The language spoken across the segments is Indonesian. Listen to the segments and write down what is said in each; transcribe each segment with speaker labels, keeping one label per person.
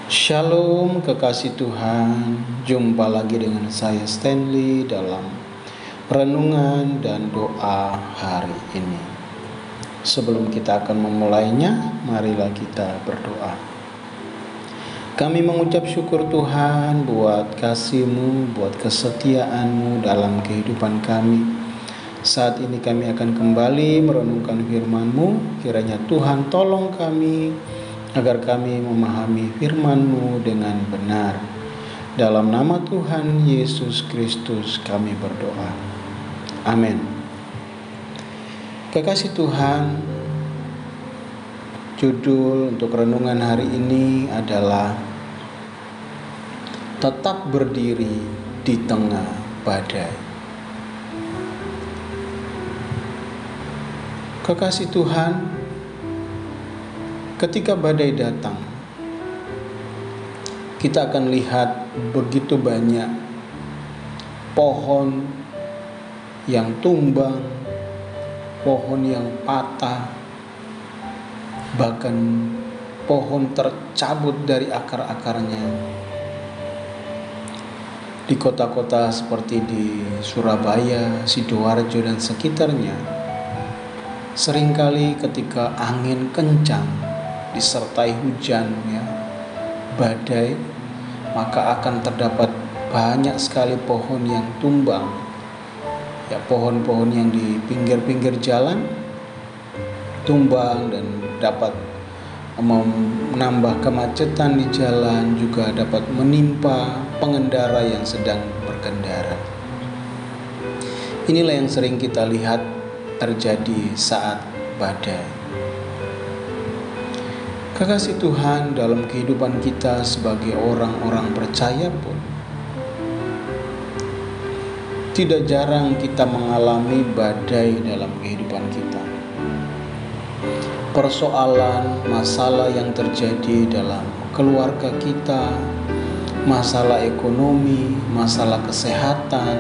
Speaker 1: Shalom kekasih Tuhan, jumpa lagi dengan saya Stanley dalam renungan dan doa hari ini. Sebelum kita akan memulainya, marilah kita berdoa. Kami mengucap syukur Tuhan buat kasih-Mu, buat kesetiaan-Mu dalam kehidupan kami. Saat ini kami akan kembali merenungkan firman-Mu. Kiranya Tuhan tolong kami agar kami memahami firman-Mu dengan benar. Dalam nama Tuhan Yesus Kristus kami berdoa. Amin. Kekasih Tuhan, judul untuk renungan hari ini adalah tetap berdiri di tengah badai. Kekasih Tuhan, ketika badai datang, kita akan lihat begitu banyak pohon yang tumbang, pohon yang patah, bahkan pohon tercabut dari akar-akarnya. Di kota-kota seperti di Surabaya, Sidoarjo dan sekitarnya, seringkali ketika angin kencang disertai hujan, badai, maka akan terdapat banyak sekali pohon yang tumbang. Pohon-pohon yang di pinggir-pinggir jalan tumbang dan dapat menambah kemacetan di jalan, juga dapat menimpa pengendara yang sedang berkendara. Inilah yang sering kita lihat terjadi saat badai. Kekasih Tuhan, dalam kehidupan kita sebagai orang-orang percaya pun tidak jarang kita mengalami badai dalam kehidupan kita. Persoalan, masalah yang terjadi dalam keluarga kita, masalah ekonomi, masalah kesehatan,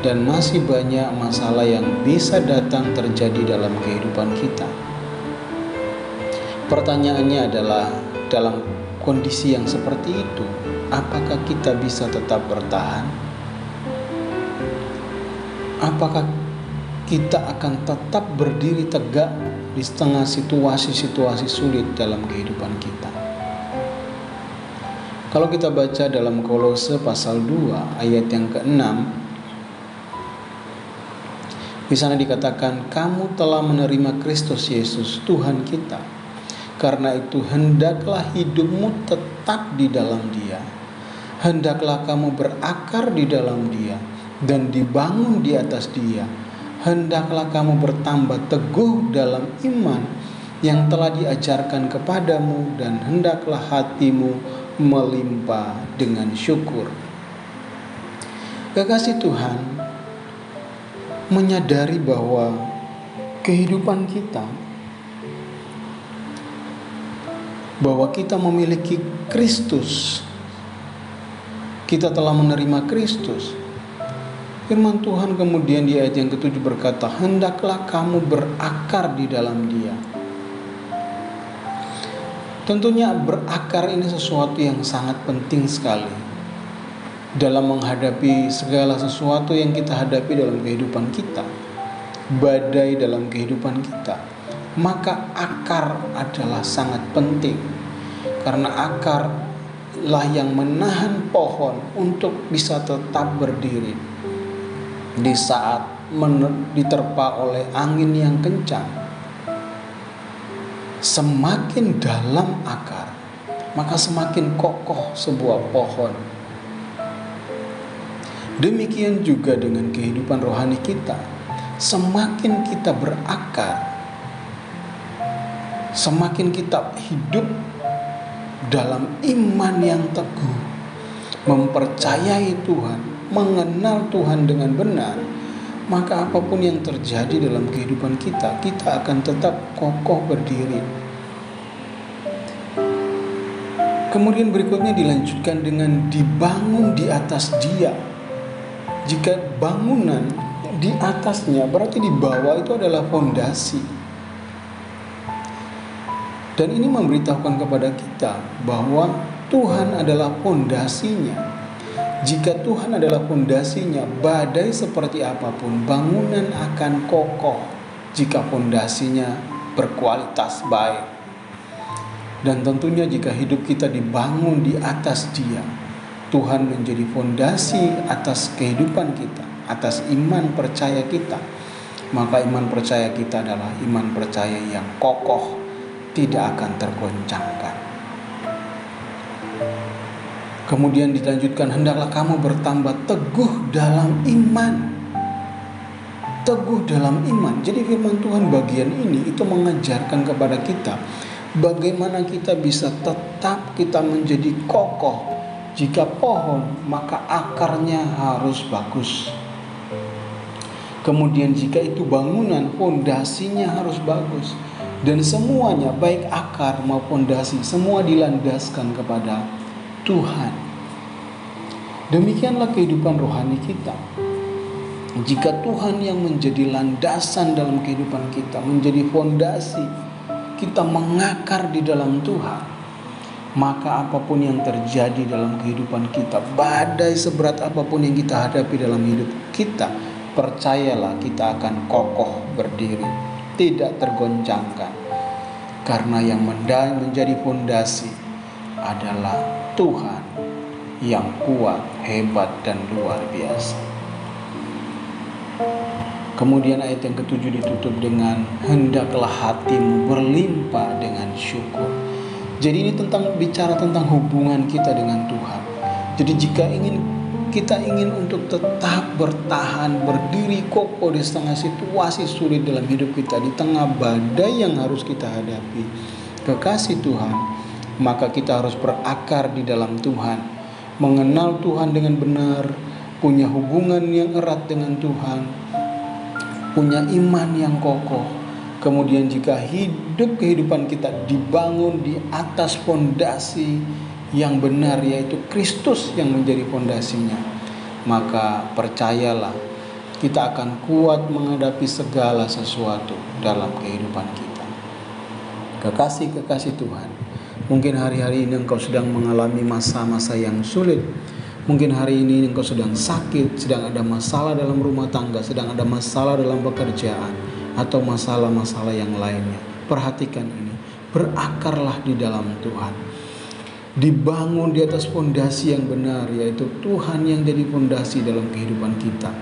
Speaker 1: dan masih banyak masalah yang bisa datang terjadi dalam kehidupan kita. Pertanyaannya adalah, dalam kondisi yang seperti itu, apakah kita bisa tetap bertahan? Apakah kita akan tetap berdiri tegak di tengah situasi-situasi sulit dalam kehidupan kita? Kalau kita baca dalam Kolose pasal 2 ayat yang ke-6, di sana dikatakan, kamu telah menerima Kristus Yesus Tuhan kita. Karena itu hendaklah hidupmu tetap di dalam Dia. Hendaklah kamu berakar di dalam Dia dan dibangun di atas Dia. Hendaklah kamu bertambah teguh dalam iman yang telah diajarkan kepadamu, dan hendaklah hatimu melimpah dengan syukur. Kekasih Tuhan, menyadari bahwa kehidupan kita, bahwa kita memiliki Kristus, kita telah menerima Kristus. Firman Tuhan kemudian di ayat yang ke-7 berkata, hendaklah kamu berakar di dalam Dia. Tentunya berakar ini sesuatu yang sangat penting sekali dalam menghadapi segala sesuatu yang kita hadapi dalam kehidupan kita, badai dalam kehidupan kita. Maka akar adalah sangat penting, karena akarlah yang menahan pohon untuk bisa tetap berdiri di saat diterpa oleh angin yang kencang. Semakin dalam akar, maka semakin kokoh sebuah pohon. Demikian juga dengan kehidupan rohani kita. Semakin kita berakar, semakin kita hidup dalam iman yang teguh, mempercayai Tuhan, mengenal Tuhan dengan benar, maka apapun yang terjadi dalam kehidupan kita, kita akan tetap kokoh berdiri. Kemudian berikutnya dilanjutkan dengan dibangun di atas Dia. Jika bangunan di atasnya, berarti di bawah itu adalah fondasi. Dan ini memberitahukan kepada kita bahwa Tuhan adalah pondasinya. Jika Tuhan adalah pondasinya, badai seperti apapun, bangunan akan kokoh jika pondasinya berkualitas baik. Dan tentunya jika hidup kita dibangun di atas Dia, Tuhan menjadi fondasi atas kehidupan kita, atas iman percaya kita, maka iman percaya kita adalah iman percaya yang kokoh, tidak akan tergoncangkan. Kemudian dilanjutkan, hendaklah kamu bertambah teguh dalam iman. Teguh dalam iman. Jadi firman Tuhan bagian ini itu mengajarkan kepada kita bagaimana kita bisa tetap kita menjadi kokoh. Jika pohon, maka akarnya harus bagus. Kemudian jika itu bangunan, fondasinya harus bagus. Dan semuanya, baik akar maupun fondasi, semua dilandaskan kepada Tuhan. Demikianlah kehidupan rohani kita. Jika Tuhan yang menjadi landasan dalam kehidupan kita, menjadi fondasi, kita mengakar di dalam Tuhan, maka apapun yang terjadi dalam kehidupan kita, badai seberat apapun yang kita hadapi dalam hidup kita, percayalah kita akan kokoh berdiri, tidak tergoncangkan. Karena yang menjadi fondasi adalah Tuhan yang kuat, hebat, dan luar biasa. Kemudian ayat yang ke-7 ditutup dengan hendaklah hatimu berlimpah dengan syukur. Jadi ini bicara tentang hubungan kita dengan Tuhan. Jadi jika kita ingin untuk tetap bertahan, berdiri kokoh di tengah situasi sulit dalam hidup kita, di tengah badai yang harus kita hadapi, kekasih Tuhan, maka kita harus berakar di dalam Tuhan, mengenal Tuhan dengan benar, punya hubungan yang erat dengan Tuhan, punya iman yang kokoh. Kemudian jika kehidupan kita dibangun di atas fondasi yang benar, yaitu Kristus yang menjadi fondasinya, maka percayalah kita akan kuat menghadapi segala sesuatu dalam kehidupan kita. Kekasih Tuhan, mungkin hari-hari ini engkau sedang mengalami masa-masa yang sulit. Mungkin hari ini engkau sedang sakit, sedang ada masalah dalam rumah tangga, sedang ada masalah dalam pekerjaan, atau masalah-masalah yang lainnya. Perhatikan ini, berakarlah di dalam Tuhan. Dibangun di atas fondasi yang benar, yaitu Tuhan yang jadi fondasi dalam kehidupan kita.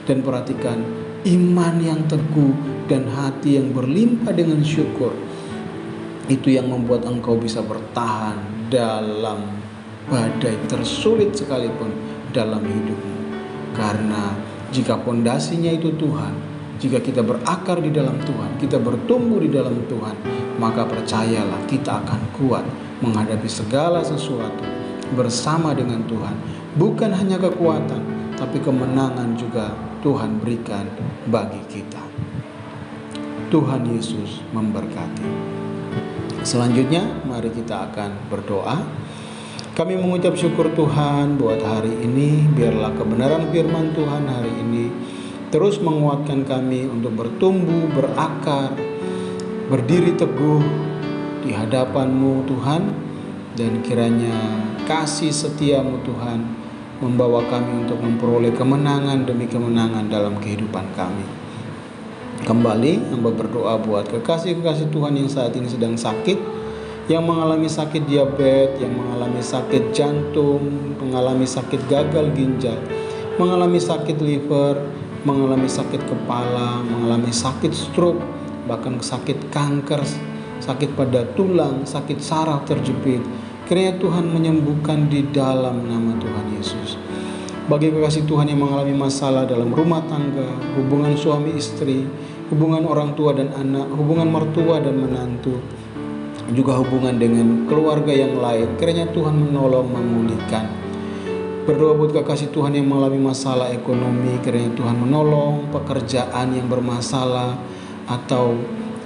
Speaker 1: Dan perhatikan, iman yang teguh dan hati yang berlimpah dengan syukur, itu yang membuat engkau bisa bertahan dalam badai tersulit sekalipun dalam hidupmu. Karena jika fondasinya itu Tuhan, jika kita berakar di dalam Tuhan, kita bertumbuh di dalam Tuhan, maka percayalah kita akan kuat menghadapi segala sesuatu bersama dengan Tuhan. Bukan hanya kekuatan, tapi kemenangan juga Tuhan berikan bagi kita. Tuhan Yesus memberkati. Selanjutnya, mari kita akan berdoa. Kami mengucap syukur Tuhan buat hari ini. Biarlah kebenaran firman Tuhan hari ini terus menguatkan kami untuk bertumbuh, berakar, berdiri teguh di hadapan-Mu Tuhan. Dan kiranya kasih setia-Mu Tuhan membawa kami untuk memperoleh kemenangan demi kemenangan dalam kehidupan kami. Kembali hamba berdoa buat kekasih-kekasih Tuhan yang saat ini sedang sakit, yang mengalami sakit diabetes, yang mengalami sakit jantung, mengalami sakit gagal ginjal, mengalami sakit liver, mengalami sakit kepala, mengalami sakit stroke, bahkan sakit kanker, sakit pada tulang, sakit saraf terjepit. Kiranya Tuhan menyembuhkan di dalam nama Tuhan Yesus. Bagi kekasih Tuhan yang mengalami masalah dalam rumah tangga, hubungan suami istri, hubungan orang tua dan anak, hubungan mertua dan menantu, juga hubungan dengan keluarga yang lain, kiranya Tuhan menolong memulihkan. Berdoa buat kekasih Tuhan yang mengalami masalah ekonomi, kiranya Tuhan menolong pekerjaan yang bermasalah, atau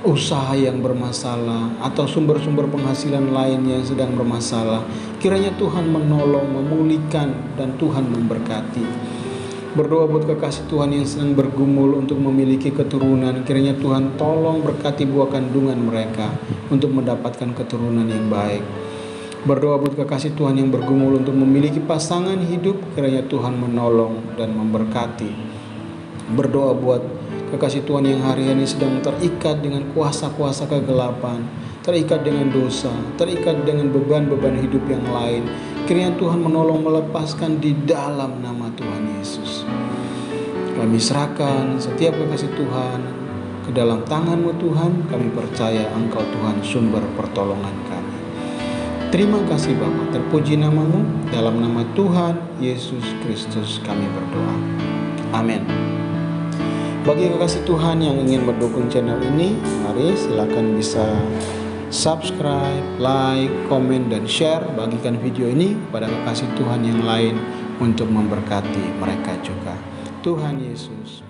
Speaker 1: usaha yang bermasalah, atau sumber-sumber penghasilan lain yang sedang bermasalah. Kiranya Tuhan menolong, memulihkan, dan Tuhan memberkati. Berdoa buat kekasih Tuhan yang sedang bergumul untuk memiliki keturunan, kiranya Tuhan tolong berkati buah kandungan mereka untuk mendapatkan keturunan yang baik. Berdoa buat kekasih Tuhan yang bergumul untuk memiliki pasangan hidup, kiranya Tuhan menolong dan memberkati. Berdoa buat kekasih Tuhan yang hari ini sedang terikat dengan kuasa-kuasa kegelapan, terikat dengan dosa, terikat dengan beban-beban hidup yang lain. Kiranya Tuhan menolong melepaskan di dalam nama Tuhan Yesus. Kami serahkan setiap kekasih Tuhan ke dalam tangan-Mu Tuhan. Kami percaya Engkau Tuhan sumber pertolongan kami. Terima kasih Bapa, terpuji nama-Mu. Dalam nama Tuhan Yesus Kristus kami berdoa. Amin. Bagi kekasih Tuhan yang ingin mendukung channel ini, mari silakan bisa subscribe, like, komen, dan share. Bagikan video ini kepada kekasih Tuhan yang lain untuk memberkati mereka juga. Tuhan Yesus